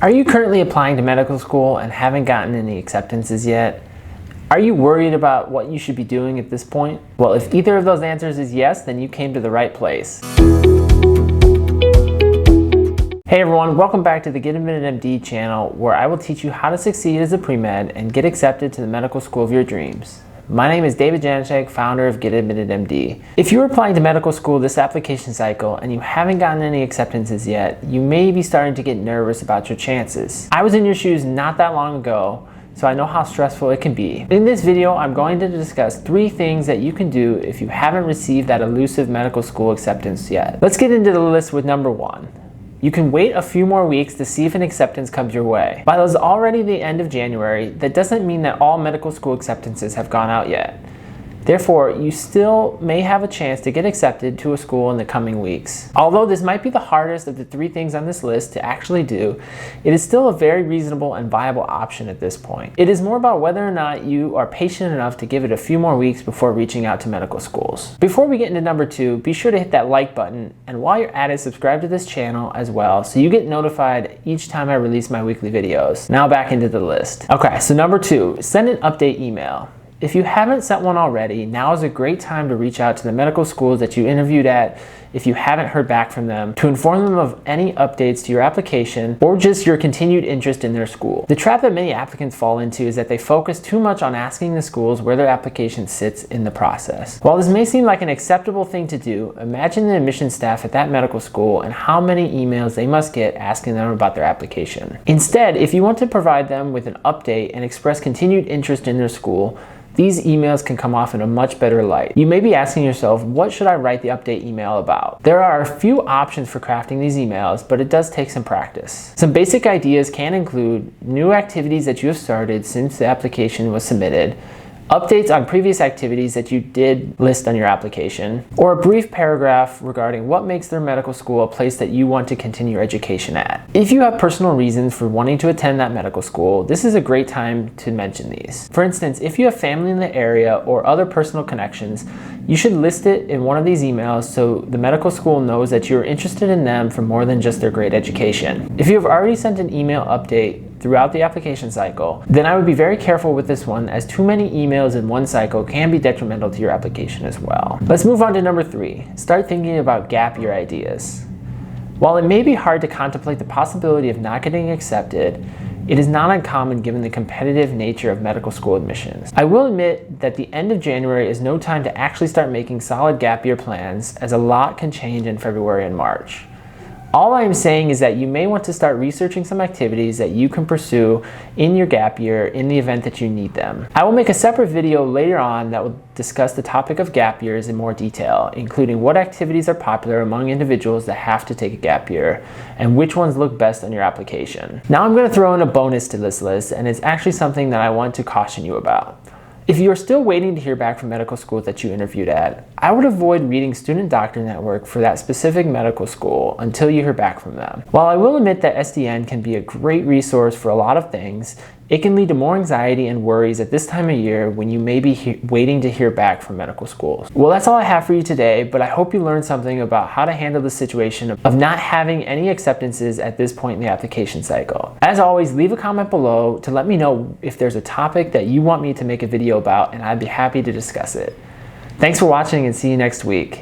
Are you currently applying to medical school and haven't gotten any acceptances yet? Are you worried about what you should be doing at this point? Well, if either of those answers is yes, then you came to the right place. Hey everyone, welcome back to the Get Admitted MD channel, where I will teach you how to succeed as a pre-med and get accepted to the medical school of your dreams. My name is David Janachek, founder of Get Admitted MD. If you're applying to medical school this application cycle and you haven't gotten any acceptances yet, you may be starting to get nervous about your chances. I was in your shoes not that long ago, so I know how stressful it can be. In this video, I'm going to discuss 3 things that you can do if you haven't received that elusive medical school acceptance yet. Let's get into the list with number 1. You can wait a few more weeks to see if an acceptance comes your way. While it's already the end of January, that doesn't mean that all medical school acceptances have gone out yet. Therefore, you still may have a chance to get accepted to a school in the coming weeks. Although this might be the hardest of the 3 things on this list to actually do, it is still a very reasonable and viable option at this point. It is more about whether or not you are patient enough to give it a few more weeks before reaching out to medical schools. Before we get into number 2, be sure to hit that like button, and while you're at it, subscribe to this channel as well so you get notified each time I release my weekly videos. Now back into the list. Okay, so number 2, send an update email. If you haven't sent one already, now is a great time to reach out to the medical schools that you interviewed at if you haven't heard back from them, to inform them of any updates to your application or just your continued interest in their school. The trap that many applicants fall into is that they focus too much on asking the schools where their application sits in the process. While this may seem like an acceptable thing to do, imagine the admissions staff at that medical school and how many emails they must get asking them about their application. Instead, if you want to provide them with an update and express continued interest in their school, these emails can come off in a much better light. You may be asking yourself, what should I write the update email about? There are a few options for crafting these emails, but it does take some practice. Some basic ideas can include new activities that you have started since the application was submitted, updates on previous activities that you did list on your application, or a brief paragraph regarding what makes their medical school a place that you want to continue your education at. If you have personal reasons for wanting to attend that medical school, this is a great time to mention these. For instance, if you have family in the area or other personal connections, you should list it in one of these emails so the medical school knows that you're interested in them for more than just their great education. If you have already sent an email update throughout the application cycle, then I would be very careful with this one, as too many emails in one cycle can be detrimental to your application as well. Let's move on to number 3. Start thinking about gap year ideas. While it may be hard to contemplate the possibility of not getting accepted, it is not uncommon given the competitive nature of medical school admissions. I will admit that the end of January is no time to actually start making solid gap year plans, as a lot can change in February and March. All I am saying is that you may want to start researching some activities that you can pursue in your gap year in the event that you need them. I will make a separate video later on that will discuss the topic of gap years in more detail, including what activities are popular among individuals that have to take a gap year and which ones look best on your application. Now I'm going to throw in a bonus to this list, and it's actually something that I want to caution you about. If you are still waiting to hear back from medical schools that you interviewed at, I would avoid reading Student Doctor Network for that specific medical school until you hear back from them. While I will admit that SDN can be a great resource for a lot of things, it can lead to more anxiety and worries at this time of year when you may be waiting to hear back from medical schools. Well, that's all I have for you today, but I hope you learned something about how to handle the situation of not having any acceptances at this point in the application cycle. As always, leave a comment below to let me know if there's a topic that you want me to make a video about, and I'd be happy to discuss it. Thanks for watching, and see you next week.